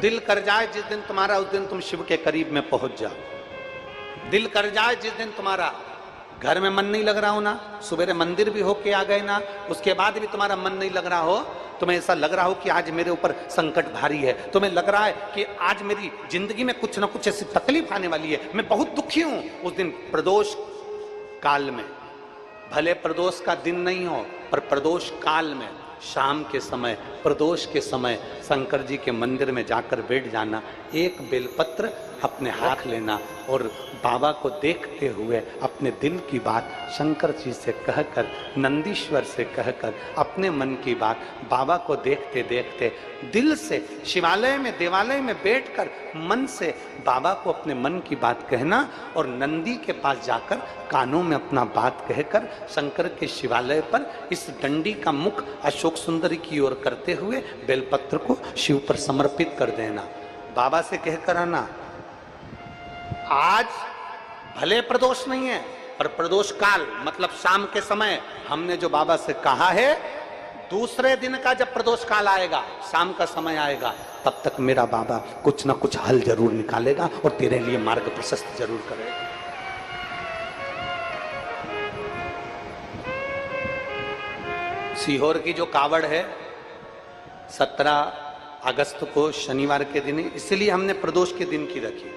दिल कर जाए जिस दिन तुम्हारा, उस दिन तुम शिव के करीब में पहुंच जाओ। दिल कर जाए जिस दिन तुम्हारा, घर में मन नहीं लग रहा हो ना, सुबह मंदिर भी होके आ गए ना, उसके बाद भी तुम्हारा मन नहीं लग रहा हो, तुम्हें ऐसा लग रहा हो कि आज मेरे ऊपर संकट भारी है, तुम्हें लग रहा है कि आज मेरी जिंदगी में कुछ ना कुछ ऐसी तकलीफ आने वाली है, मैं बहुत दुखी हूं, उस दिन प्रदोष काल में, भले प्रदोष का दिन नहीं हो पर प्रदोष काल में, शाम के समय, प्रदोष के समय शंकर जी के मंदिर में जाकर बैठ जाना, एक बेलपत्र अपने हाथ लेना और बाबा को देखते हुए अपने दिल की बात शंकर जी से कहकर, नंदीश्वर से कहकर, अपने मन की बात बाबा को देखते देखते दिल से शिवालय में, देवालय में बैठकर मन से बाबा को अपने मन की बात कहना और नंदी के पास जाकर कानों में अपना बात कहकर शंकर के शिवालय पर इस डंडी का मुख अशोक सुंदरी की ओर करते हुए बेलपत्र को शिव पर समर्पित कर देना। बाबा से कहकर आना, आज भले प्रदोष नहीं है पर प्रदोष काल मतलब शाम के समय हमने जो बाबा से कहा है, दूसरे दिन का जब प्रदोष काल आएगा, शाम का समय आएगा, तब तक मेरा बाबा कुछ ना कुछ हल जरूर निकालेगा और तेरे लिए मार्ग प्रशस्त जरूर करेगा। सीहोर की जो कावड़ है 17 अगस्त को शनिवार के दिन, इसलिए हमने प्रदोष के दिन की रखी।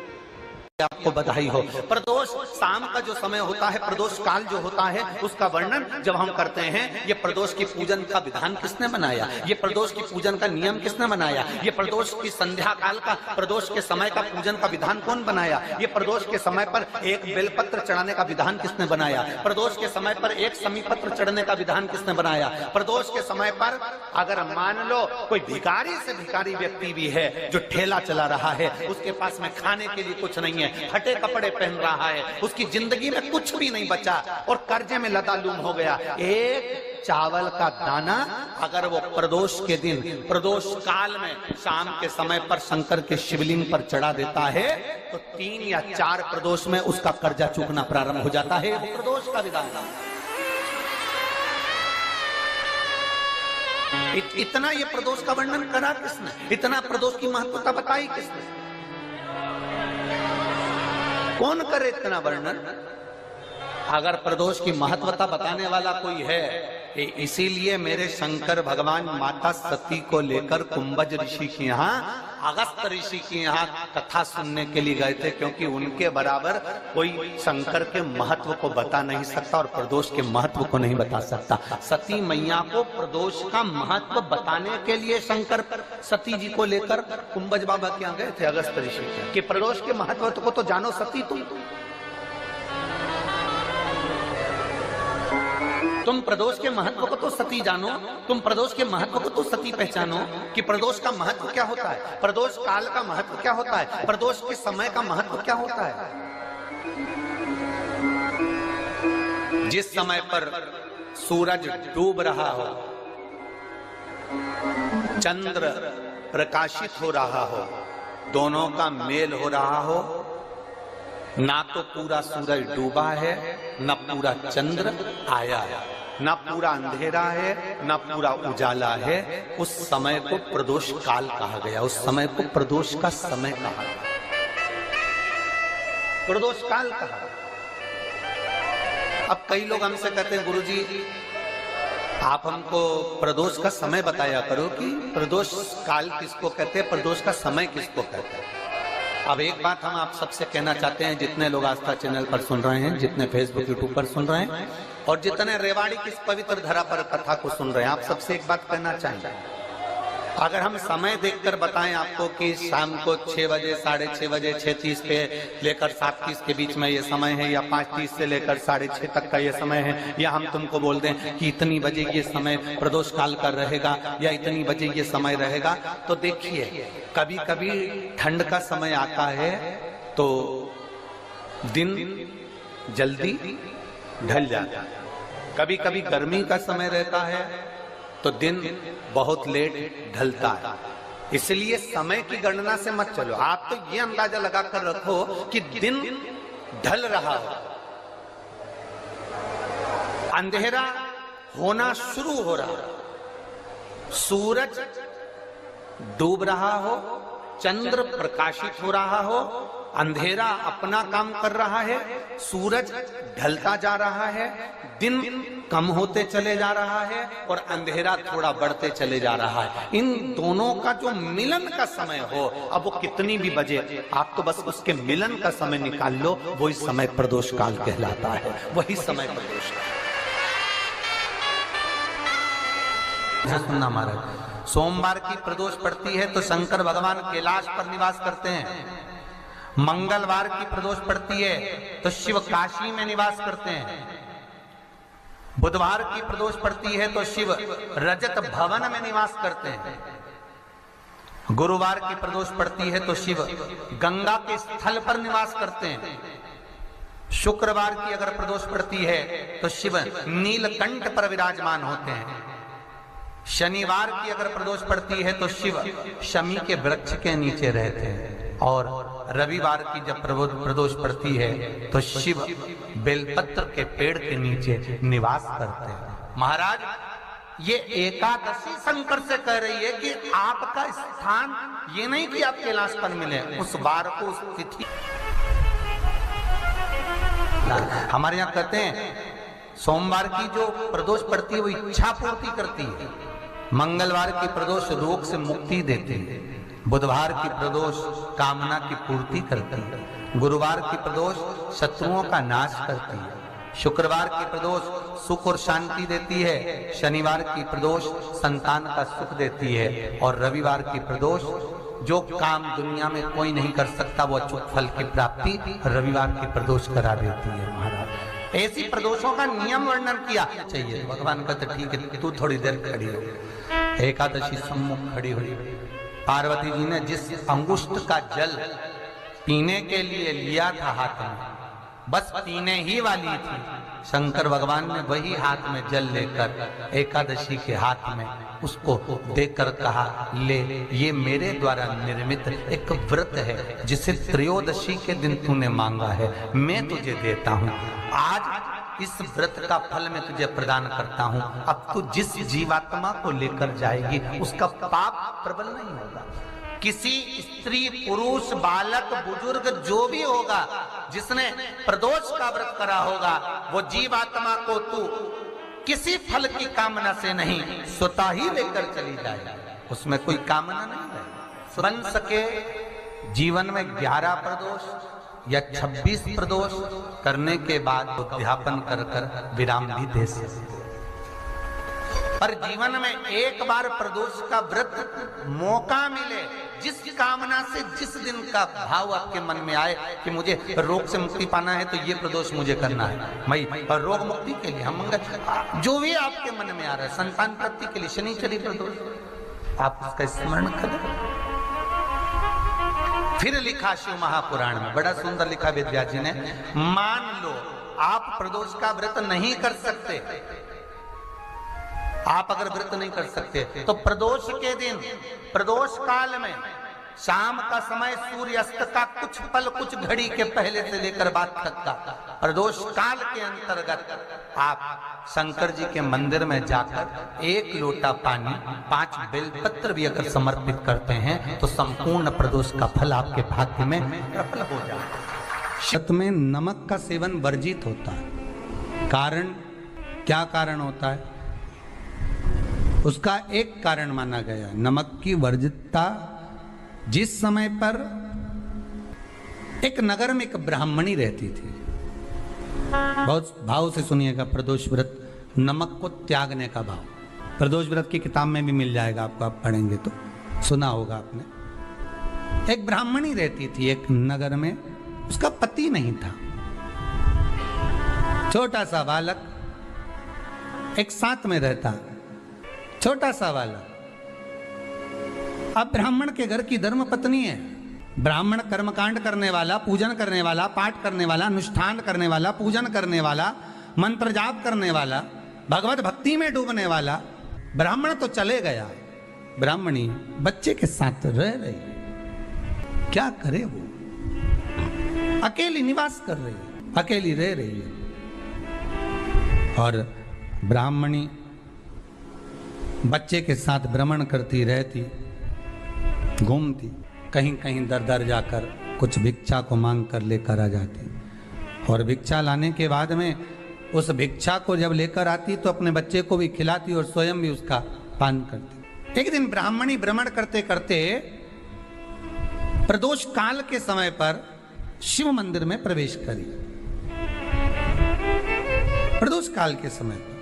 आपको बधाई हो। प्रदोष शाम का जो समय होता है, प्रदोष काल जो होता है, उसका वर्णन जब हम करते हैं, ये प्रदोष की पूजन का विधान किसने बनाया, ये प्रदोष की पूजन का नियम किसने बनाया, ये प्रदोष की संध्या काल का, प्रदोष के समय का पूजन का विधान कौन बनाया, ये प्रदोष के समय पर एक बेलपत्र चढ़ाने का विधान किसने बनाया, प्रदोष के समय पर एक समीपत्र चढ़ने का विधान किसने बनाया, प्रदोष के समय पर अगर मान लो कोई भिखारी से भिखारी व्यक्ति भी है जो ठेला चला रहा है, उसके पास में खाने के लिए कुछ नहीं है, फटे कपड़े पहन रहा है, उसकी जिंदगी में कुछ भी नहीं बचा और कर्जे में लदालूम हो गया, एक चावल का दाना अगर वो प्रदोष के दिन, प्रदोष काल में शाम के समय पर शंकर के शिवलिंग पर चढ़ा देता है, तो 3 या 4 प्रदोष में उसका कर्जा चूकना प्रारंभ हो जाता है। प्रदोष का विधान इतना ये प्रदोष का वर्णन करा किसने, इतना प्रदोष की महत्वता बताई किसने, कौन करे इतना वर्णन। अगर प्रदोष की महत्वता बताने वाला कोई है, इसीलिए मेरे शंकर भगवान माता सती को लेकर कुंभज ऋषि के यहाँ, अगस्त ऋषि के यहाँ कथा सुनने के लिए गए थे, क्योंकि उनके बराबर कोई शंकर के महत्व को बता नहीं सकता और प्रदोष के महत्व को नहीं बता सकता। सती मैया को प्रदोष का महत्व बताने के लिए शंकर सती जी को लेकर कुंभज बाबा के यहाँ गए थे, अगस्त ऋषि के, कि प्रदोष के महत्व को तो जानो सती तुम प्रदोष के महत्व को तो सती जानो, तुम प्रदोष के महत्व को तो सती पहचानो कि प्रदोष का महत्व क्या होता है, प्रदोष काल का महत्व क्या होता है, प्रदोष के समय का महत्व क्या होता है। जिस समय पर सूरज डूब रहा हो, चंद्र प्रकाशित हो रहा हो, दोनों का मेल हो रहा हो, ना तो पूरा सूरज डूबा है, ना पूरा चंद्र आया है, ना पूरा अंधेरा है, ना पूरा उजाला है, उस समय को प्रदोष काल कहा गया, उस समय को प्रदोष का समय कहा गया, प्रदोष काल कहा। अब कई लोग हमसे कहते हैं, गुरुजी आप हमको प्रदोष का समय बताया करो कि प्रदोष काल किसको कहते हैं, प्रदोष का समय किसको कहते हैं। अब एक बात हम आप सबसे कहना चाहते हैं, जितने लोग आस्था चैनल पर सुन रहे हैं, जितने फेसबुक यूट्यूब पर सुन रहे हैं और जितने रेवाड़ी की इस पवित्र धरा पर कथा को सुन रहे हैं, आप सबसे एक बात कहना चाहेंगे, अगर हम समय देखकर बताएं आपको कि शाम को 6 बजे, 6:30 बजे, 6:30 पे लेकर 7:30 के बीच में ये समय है, या 5:30 से लेकर 6:30 तक का ये समय है, या हम तुमको बोल दें कि इतनी बजे ये समय प्रदोष काल का रहेगा या इतनी बजे ये समय रहेगा, तो देखिए कभी कभी ठंड का समय आता है तो दिन जल्दी ढल जाता है, कभी कभी गर्मी का समय रहता है तो दिन बहुत लेट ढलता है। इसलिए समय की गणना से मत चलो, आप तो ये अंदाजा लगाकर रखो कि दिन ढल रहा हो, अंधेरा होना शुरू हो रहा हो, सूरज डूब रहा हो, चंद्र प्रकाशित हो रहा हो, अंधेरा अपना काम कर रहा है, सूरज ढलता जा रहा है, दिन कम होते चले जा रहा है और अंधेरा थोड़ा बढ़ते चले जा रहा है। इन दोनों का जो मिलन का समय हो, अब वो कितनी भी बजे, आप तो बस उसके मिलन का समय निकाल लो, वही समय प्रदोष काल कहलाता है, वही समय प्रदोष काल। सुनना महाराज, सोमवार की प्रदोष पड़ती है तो शंकर भगवान कैलाश पर निवास करते हैं। मंगलवार की प्रदोष पड़ती है तो शिव काशी में निवास करते हैं। बुधवार की प्रदोष पड़ती है तो शिव रजत भवन में निवास करते हैं। गुरुवार की प्रदोष पड़ती है तो शिव गंगा के स्थल पर निवास करते हैं। शुक्रवार की अगर प्रदोष पड़ती है तो शिव नीलकंठ पर विराजमान होते हैं। शनिवार की अगर प्रदोष पड़ती है तो शिव शमी के वृक्ष के नीचे रहते हैं। और रविवार की जब प्रदोष पड़ती है तो शिव बेलपत्र के पेड़ के नीचे निवास करते हैं। महाराज, ये एकादशी शंकर से कह रही है कि आपका स्थान ये नहीं कि आप कैलाश पर मिले, उस बार को, उस तिथि। हमारे यहाँ कहते हैं सोमवार की जो प्रदोष पड़ती है वो इच्छा पूर्ति करती है, मंगलवार की प्रदोष रोग से मुक्ति देती है, बुधवार की प्रदोष कामना की पूर्ति करती है, गुरुवार की प्रदोष शत्रुओं का नाश करती है, शुक्रवार की प्रदोष सुख और शांति देती है, शनिवार की प्रदोष संतान का सुख देती है और रविवार की प्रदोष जो काम दुनिया में कोई नहीं कर सकता वो अचूक फल की प्राप्ति रविवार की प्रदोष करा देती है। महाराज, ऐसी प्रदोषों का नियम वर्णन किया चाहिए। भगवान कहते ठीक है, तू थोड़ी देर खड़ी हो। एकादशी सम्मुख खड़ी हुई, पार्वती जी ने जिस अंगुष्ठ का जल पीने के लिए लिया था हाथ में, बस पीने ही वाली थी, शंकर भगवान ने वही हाथ में जल लेकर एकादशी के हाथ में उसको देकर कहा, ले, ये मेरे द्वारा निर्मित एक व्रत है जिसे त्रयोदशी के दिन तूने मांगा है, मैं तुझे देता हूँ। आज इस व्रत का फल मैं तुझे प्रदान करता हूँ। अब तू जिस जीवात्मा को लेकर जाएगी उसका पाप प्रबल नहीं होगा। किसी स्त्री, पुरुष, बालक, बुजुर्ग जो भी होगा जिसने प्रदोष का व्रत करा होगा, वो जीवात्मा को तू किसी फल की कामना से नहीं, स्वतः ही लेकर चली जाए, उसमें कोई कामना नहीं है। बन सके जीवन में 11 प्रदोष या 26 प्रदोष करने के बाद उद्यापन कर विराम भी दे सकते, पर जीवन में एक बार प्रदोष का व्रत मौका मिले, जिस कामना से जिस दिन का भाव आपके मन में आए कि मुझे रोग से मुक्ति पाना है तो ये प्रदोष मुझे करना है, मैं रोग मुक्ति के लिए, हम मंगल, जो भी आपके मन में आ रहा है, संतान प्राप्ति के लिए शनिचरी प्रदोष, आप उसका स्मरण करें। फिर लिखा शिव महापुराण में, बड़ा सुंदर लिखा वेदव्यास जी ने, मान लो आप प्रदोष का व्रत नहीं कर सकते, आप अगर व्रत नहीं कर सकते तो प्रदोष के दिन, प्रदोष काल में शाम का समय सूर्यास्त का कुछ पल, कुछ घड़ी के पहले से लेकर बाद तक का प्रदोष काल के अंतर्गत आप शंकर जी के मंदिर में जाकर 1 लोटा पानी, 5 बेलपत्र भी अगर समर्पित करते हैं तो संपूर्ण प्रदोष का फल आपके भाग्य में प्रबल हो जाएगा। शत में नमक का सेवन वर्जित होता है। कारण, क्या कारण होता है? उसका एक कारण माना गया, नमक की वर्जितता। जिस समय पर एक नगर में एक ब्राह्मणी रहती थी, बहुत भाव से सुनिएगा, प्रदोष व्रत, नमक को त्यागने का भाव, प्रदोष व्रत की किताब में भी मिल जाएगा आपको, आप पढ़ेंगे तो सुना होगा आपने। एक ब्राह्मणी रहती थी एक नगर में, उसका पति नहीं था, छोटा सा बालक एक साथ में रहता, छोटा सा बालक। अब ब्राह्मण के घर की धर्म पत्नी है, ब्राह्मण कर्मकांड करने वाला, पूजन करने वाला, पाठ करने वाला, अनुष्ठान करने वाला, पूजन करने वाला, मंत्र जाप करने वाला, भगवत भक्ति में डूबने वाला। ब्राह्मण तो चले गया, ब्राह्मणी बच्चे के साथ रह रही, क्या करे वो, अकेली निवास कर रही है, अकेली रह रही है। और ब्राह्मणी बच्चे के साथ भ्रमण करती रहती, घूमती। कहीं कहीं दर दर जाकर कुछ भिक्षा को मांग कर लेकर आ जाती, और भिक्षा लाने के बाद में उस भिक्षा को जब लेकर आती तो अपने बच्चे को भी खिलाती और स्वयं भी उसका पान करती। एक दिन ब्राह्मणी भ्रमण करते करते प्रदोष काल के समय पर शिव मंदिर में प्रवेश करी। प्रदोष काल के समय पर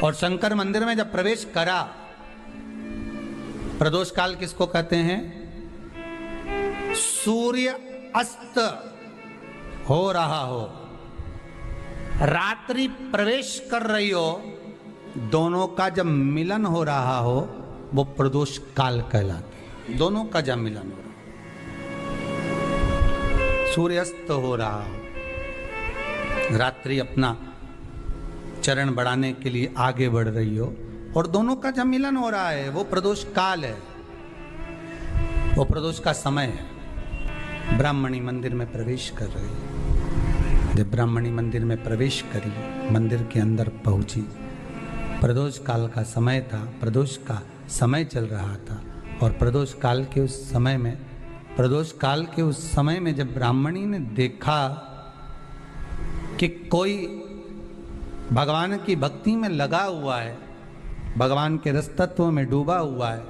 और शंकर मंदिर में जब प्रवेश करा, प्रदोष काल किसको कहते हैं? सूर्य अस्त हो रहा हो, रात्रि प्रवेश कर रही हो, दोनों का जब मिलन हो रहा हो वो प्रदोष काल कहलाता। दोनों का जब मिलन हो रहा, सूर्यास्त हो रहा हो, रात्रि अपना चरण बढ़ाने के लिए आगे बढ़ रही हो और दोनों का जब मिलन हो रहा है, वो प्रदोष काल है, वो प्रदोष का समय है। ब्राह्मणी मंदिर में प्रवेश कर रही है। जब ब्राह्मणी मंदिर में प्रवेश करी, मंदिर के अंदर पहुंची, प्रदोष काल का समय था, प्रदोष का समय चल रहा था। और प्रदोष काल के उस समय में, प्रदोष काल के उस समय में जब ब्राह्मणी ने देखा कि कोई भगवान की भक्ति में लगा हुआ है, भगवान के रस तत्व में डूबा हुआ है,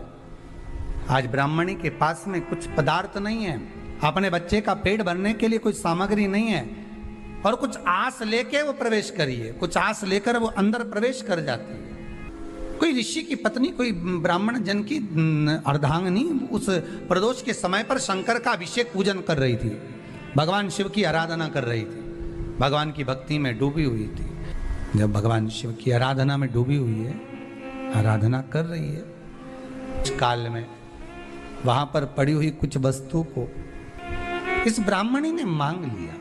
आज ब्राह्मणी के पास में कुछ पदार्थ नहीं है, अपने बच्चे का पेट भरने के लिए कोई सामग्री नहीं है, और कुछ आस लेके वो प्रवेश करिए, कुछ आस लेकर वो अंदर प्रवेश कर जाती है। कोई ऋषि की पत्नी, कोई ब्राह्मण जन की अर्धांगिनी उस प्रदोष के समय पर शंकर का अभिषेक पूजन कर रही थी, भगवान शिव की आराधना कर रही थी, भगवान की भक्ति में डूबी हुई थी। जब भगवान शिव की आराधना में डूबी हुई है, आराधना कर रही है, इस काल में वहां पर पड़ी हुई कुछ वस्तु को इस ब्राह्मणी ने मांग लिया।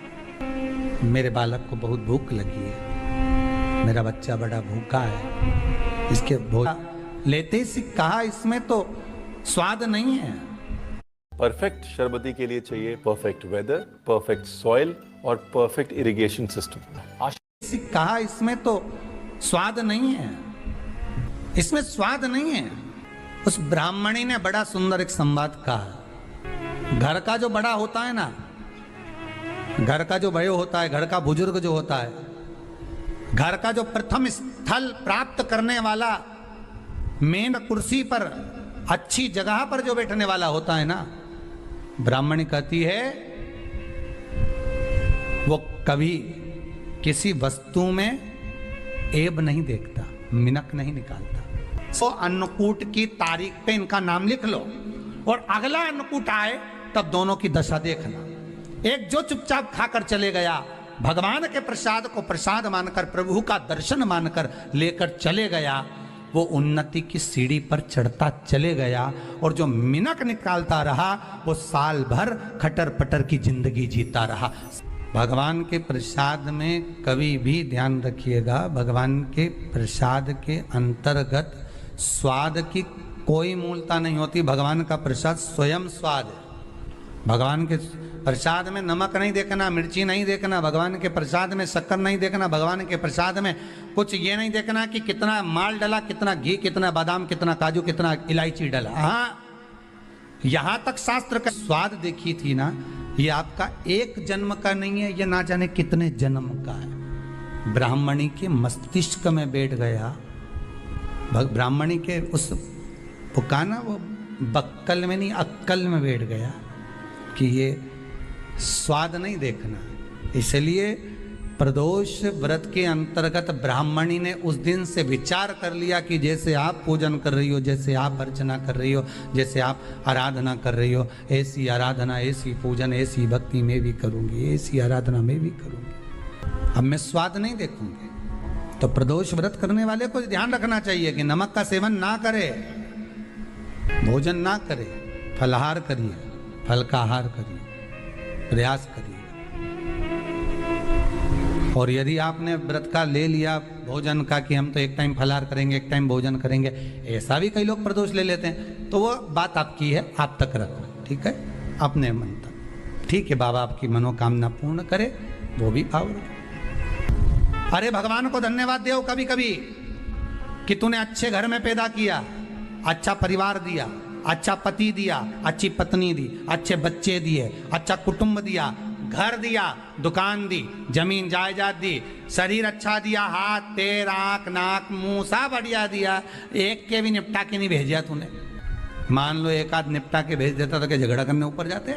मेरे बालक को बहुत भूख लगी है, मेरा बच्चा बड़ा भूखा है, इसके भोजन लेते से कहा इसमें तो स्वाद नहीं है। परफेक्ट शरबती के लिए चाहिए परफेक्ट वेदर, परफेक्ट सॉइल और परफेक्ट इरिगेशन सिस्टम। कहा इसमें तो स्वाद नहीं है, इसमें स्वाद नहीं है। उस ब्राह्मणी ने बड़ा सुंदर एक संवाद कहा। घर का जो बड़ा होता है ना, घर का जो बड़े होता है, घर का बुजुर्ग जो होता है, घर का जो प्रथम स्थल प्राप्त करने वाला, मेन कुर्सी पर, अच्छी जगह पर जो बैठने वाला होता है ना, ब्राह्मणी कहती है वो कभी किसी वस्तु में ऐब नहीं देखता, मिनक नहीं निकालता। तो अन्नकूट की तारीख पे इनका नाम लिख लो और अगला अन्नकूट आए तब दोनों की दशा देखना। एक जो चुपचाप खाकर चले गया, भगवान के प्रसाद को प्रसाद मानकर, प्रभु का दर्शन मानकर लेकर चले गया, वो उन्नति की सीढ़ी पर चढ़ता चले गया, और जो मिनक निकालता रहा वो साल भर खटर पटर की जिंदगी जीता रहा। भगवान के प्रसाद में कभी भी ध्यान रखिएगा, भगवान के प्रसाद के अंतर्गत स्वाद की कोई मूलता नहीं होती। भगवान का प्रसाद स्वयं स्वाद है। भगवान के प्रसाद में नमक नहीं देखना, मिर्ची नहीं देखना, भगवान के प्रसाद में शक्कर नहीं देखना, भगवान के प्रसाद में कुछ ये नहीं देखना कि कितना माल डला, कितना घी, कितना बादाम, कितना काजू, कितना इलायची डला। हाँ, यहां तक शास्त्र का स्वाद देखी थी ना, ये आपका एक जन्म का नहीं है, ये ना जाने कितने जन्म का है। ब्राह्मणी के मस्तिष्क में बैठ गया, ब्राह्मणी के उस पुकाना वो बक्कल में नहीं अक्कल में बैठ गया कि ये स्वाद नहीं देखना। इसलिए प्रदोष व्रत के अंतर्गत ब्राह्मणी ने उस दिन से विचार कर लिया कि जैसे आप पूजन कर रही हो, जैसे आप अर्चना कर रही हो, जैसे आप आराधना कर रही हो, ऐसी आराधना, ऐसी पूजन, ऐसी भक्ति में भी करूंगी, ऐसी आराधना में भी करूंगी। अब मैं स्वाद नहीं देखूंगी। तो प्रदोष व्रत करने वाले को ध्यान रखना चाहिए कि नमक का सेवन ना करे, भोजन ना करे, फलाहार करिए, फल का आहार करिए, प्रयास करिए। और यदि आपने व्रत का ले लिया भोजन का कि हम तो एक टाइम फलाहार करेंगे, एक टाइम भोजन करेंगे, ऐसा भी कई लोग प्रदोष ले लेते हैं, तो वो बात आपकी है, आप तक रखो, ठीक है, अपने मन तक। ठीक है, बाबा आपकी मनोकामना पूर्ण करे, वो भी भाव रखो। अरे भगवान को धन्यवाद दो कभी कभी कि तूने अच्छे घर में पैदा किया, अच्छा परिवार दिया, अच्छा पति दिया, अच्छी पत्नी दी, अच्छे बच्चे दिए, अच्छा कुटुंब दिया, घर दिया, दुकान दी, जमीन जायदाद दी, शरीर अच्छा दिया, हाथ पैर आंख नाक मुंह सब बढ़िया दिया, एक के भी निपटा के नहीं भेजा तूने। मान लो एक आध निपटा के भेज देता तो क्या झगड़ा करने ऊपर जाते?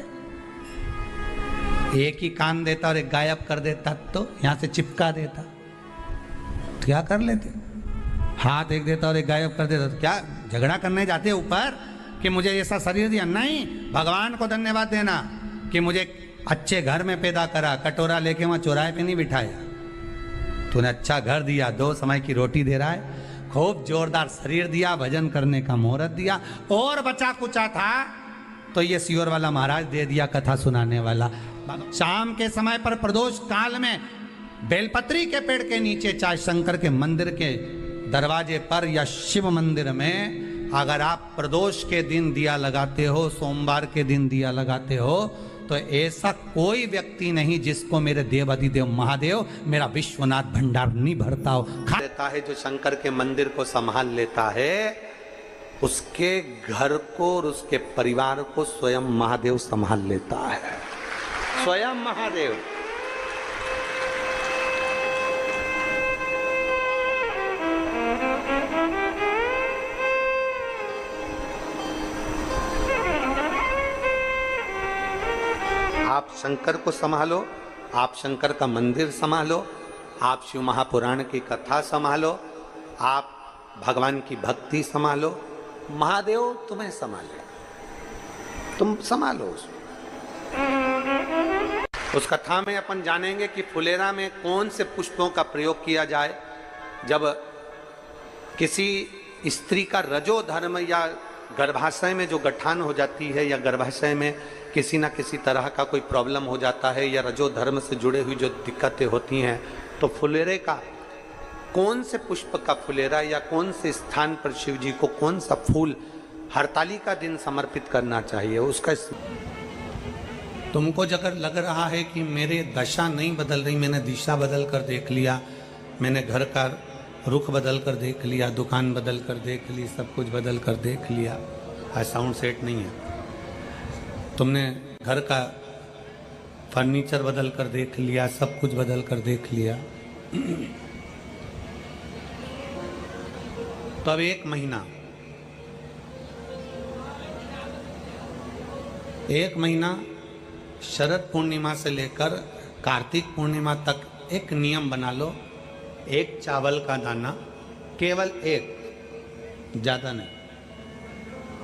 एक ही कान देता और एक गायब कर देता तो यहां से चिपका देता, तो क्या कर लेते? हाथ एक देता और एक गायब कर देता तो क्या झगड़ा करने जाते ऊपर कि मुझे ऐसा शरीर दिया? नहीं, भगवान को धन्यवाद देना कि मुझे अच्छे घर में पैदा करा, कटोरा लेके वहां चौराहे पे नहीं बिठाया। तूने अच्छा घर दिया, 2 समय की रोटी दे रहा है, खूब जोरदार शरीर दिया, भजन करने का मुहूर्त दिया, और बचा कुचा था तो ये सियोर वाला महाराज दे दिया, कथा सुनाने वाला। शाम के समय पर प्रदोष काल में बेलपत्री के पेड़ के नीचे, चाहे शंकर के मंदिर के दरवाजे पर या शिव मंदिर में, अगर आप प्रदोष के दिन दिया लगाते हो, सोमवार के दिन दिया लगाते हो, तो ऐसा कोई व्यक्ति नहीं जिसको मेरे देवाधिदेव महादेव मेरा विश्वनाथ भंडार नहीं भरता हो। लेता है जो शंकर के मंदिर को संभाल लेता है, उसके घर को और उसके परिवार को स्वयं महादेव संभाल लेता है, स्वयं महादेव। आप शंकर को संभालो, आप शंकर का मंदिर संभालो, आप शिव महापुराण की कथा संभालो, आप भगवान की भक्ति संभालो, महादेव तुम्हें संभाले, तुम संभालो उसको। उस कथा में अपन जानेंगे कि फुलेरा में कौन से पुष्पों का प्रयोग किया जाए जब किसी स्त्री का रजो धर्म या गर्भाशय में जो गठान हो जाती है, या गर्भाशय में किसी ना किसी तरह का कोई प्रॉब्लम हो जाता है, या रजो धर्म से जुड़े हुई जो दिक्कतें होती हैं, तो फुलेरे का कौन से पुष्प का फुलेरा या कौन से स्थान पर शिव जी को कौन सा फूल हरताली का दिन समर्पित करना चाहिए उसका। तुमको अगर लग रहा है कि मेरे दशा नहीं बदल रही, मैंने दिशा बदल कर देख लिया, मैंने घर का रुख बदल कर देख लिया, दुकान बदल कर देख ली, सब कुछ बदल कर देख लिया, आज साउंड सेट नहीं है, तुमने घर का फर्नीचर बदल कर देख लिया, सब कुछ बदल कर देख लिया, तो अब 1 महीना शरद पूर्णिमा से लेकर कार्तिक पूर्णिमा तक एक नियम बना लो, 1 चावल का दाना, केवल 1, ज़्यादा नहीं,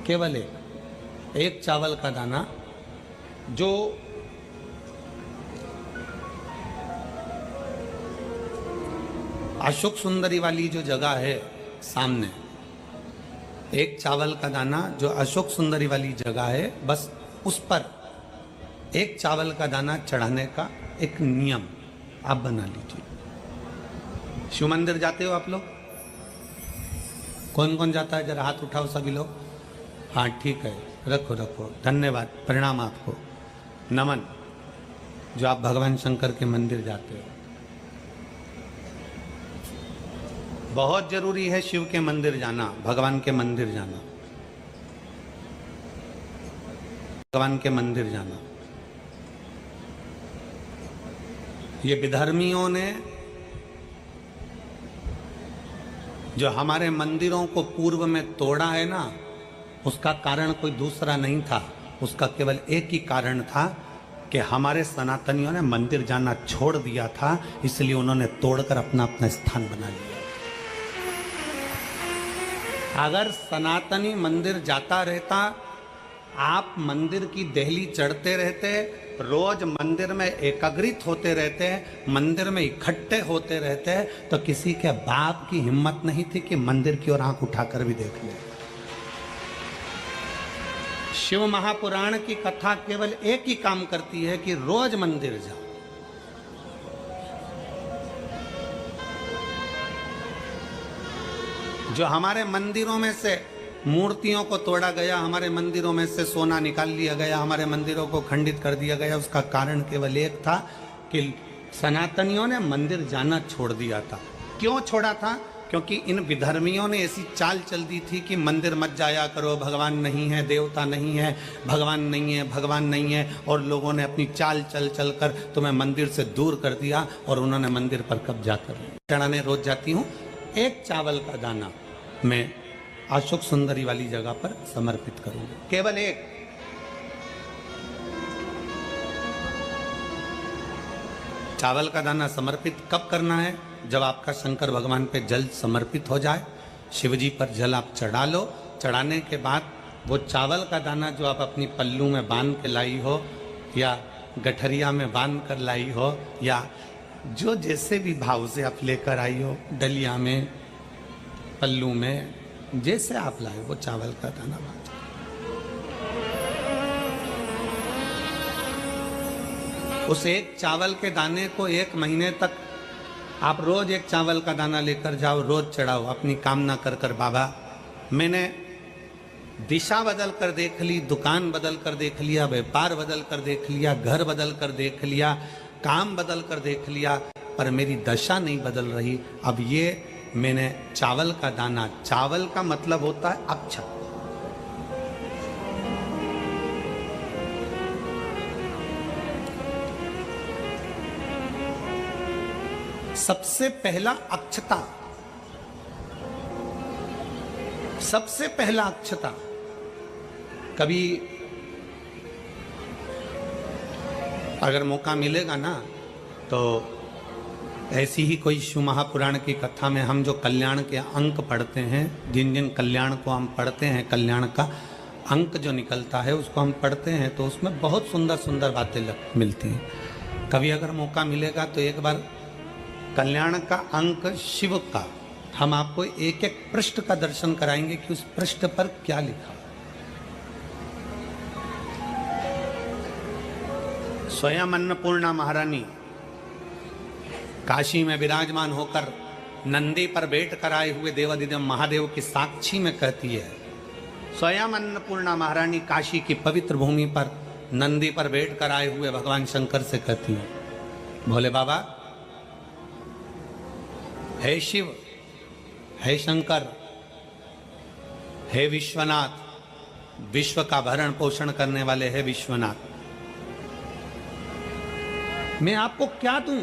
केवल 1 चावल का दाना, जो अशोक सुंदरी वाली जो जगह है सामने, 1 चावल का दाना जो अशोक सुंदरी वाली जगह है, बस उस पर 1 चावल का दाना चढ़ाने का एक नियम आप बना लीजिए। शिव मंदिर जाते हो आप लोग? कौन कौन जाता है? जरा हाथ उठाओ सभी लोग। हाँ ठीक है, रखो रखो, धन्यवाद, प्रणाम आपको, नमन, जो आप भगवान शंकर के मंदिर जाते हो। बहुत जरूरी है शिव के मंदिर जाना, भगवान के मंदिर जाना, भगवान के मंदिर जाना। ये विधर्मियों ने जो हमारे मंदिरों को पूर्व में तोड़ा है ना, उसका कारण कोई दूसरा नहीं था, उसका केवल एक ही कारण था कि हमारे सनातनियों ने मंदिर जाना छोड़ दिया था, इसलिए उन्होंने तोड़कर अपना अपना स्थान बना लिया। अगर सनातनी मंदिर जाता रहता, आप मंदिर की देहली चढ़ते रहते, रोज मंदिर में एकाग्रित होते रहते, मंदिर में इकट्ठे होते रहते, तो किसी के बाप की हिम्मत नहीं थी कि मंदिर की ओर आंख उठाकर भी देख ले। शिव महापुराण की कथा केवल एक ही काम करती है कि रोज मंदिर जाओ। जो हमारे मंदिरों में से मूर्तियों को तोड़ा गया, हमारे मंदिरों में से सोना निकाल लिया गया, हमारे मंदिरों को खंडित कर दिया गया, उसका कारण केवल एक था कि सनातनियों ने मंदिर जाना छोड़ दिया था। क्यों छोड़ा था? क्योंकि इन विधर्मियों ने ऐसी चाल चल दी थी कि मंदिर मत जाया करो, भगवान नहीं है, देवता नहीं है, भगवान नहीं है, भगवान नहीं है, और लोगों ने अपनी चाल चल चल कर तुम्हें मंदिर से दूर कर दिया और उन्होंने मंदिर पर कब्जा कर लिया। चढ़ाने रोज जाती हूँ, एक चावल का दाना मैं अशोक सुंदरी वाली जगह पर समर्पित करूंगा, केवल एक। चावल का दाना समर्पित कब करना है? जब आपका शंकर भगवान पे जल समर्पित हो जाए, शिव जी पर जल आप चढ़ा लो, चढ़ाने के बाद वो चावल का दाना जो आप अपनी पल्लू में बांध के लाई हो या गठरिया में बांध कर लाई हो या जो जैसे भी भाव से आप लेकर आई हो, डलिया में, पल्लू में, जैसे आप लाए वो चावल का दाना बांध। उस एक चावल के दाने को 1 महीने तक आप रोज एक चावल का दाना लेकर जाओ, रोज चढ़ाओ, अपनी कामना कर कर। बाबा मैंने दिशा बदल कर देख ली, दुकान बदल कर देख लिया, व्यापार बदल कर देख लिया, घर बदल कर देख लिया, काम बदल कर देख लिया, पर मेरी दशा नहीं बदल रही। अब ये मैंने चावल का दाना, चावल का मतलब होता है अक्षत, सबसे पहला अक्षता, सबसे पहला अक्षता। कभी अगर मौका मिलेगा ना तो ऐसी ही कोई शिव महापुराण की कथा में हम जो कल्याण के अंक पढ़ते हैं, जिन जिन कल्याण को हम पढ़ते हैं, कल्याण का अंक जो निकलता है उसको हम पढ़ते हैं, तो उसमें बहुत सुंदर सुंदर बातें मिलती हैं। कभी अगर मौका मिलेगा तो एक बार कल्याण का अंक शिव का हम आपको एक एक पृष्ठ का दर्शन कराएंगे कि उस पृष्ठ पर क्या लिखा। स्वयं अन्नपूर्णा महारानी काशी में विराजमान होकर नंदी पर बैठ कर आए हुए देवाधिदेव महादेव की साक्षी में कहती है, स्वयं अन्नपूर्णा महारानी काशी की पवित्र भूमि पर नंदी पर बैठ कर आए हुए भगवान शंकर से कहती है, भोले बाबा, हे शिव, हे शंकर, हे विश्वनाथ, विश्व का भरण पोषण करने वाले हे विश्वनाथ, मैं आपको क्या दूं?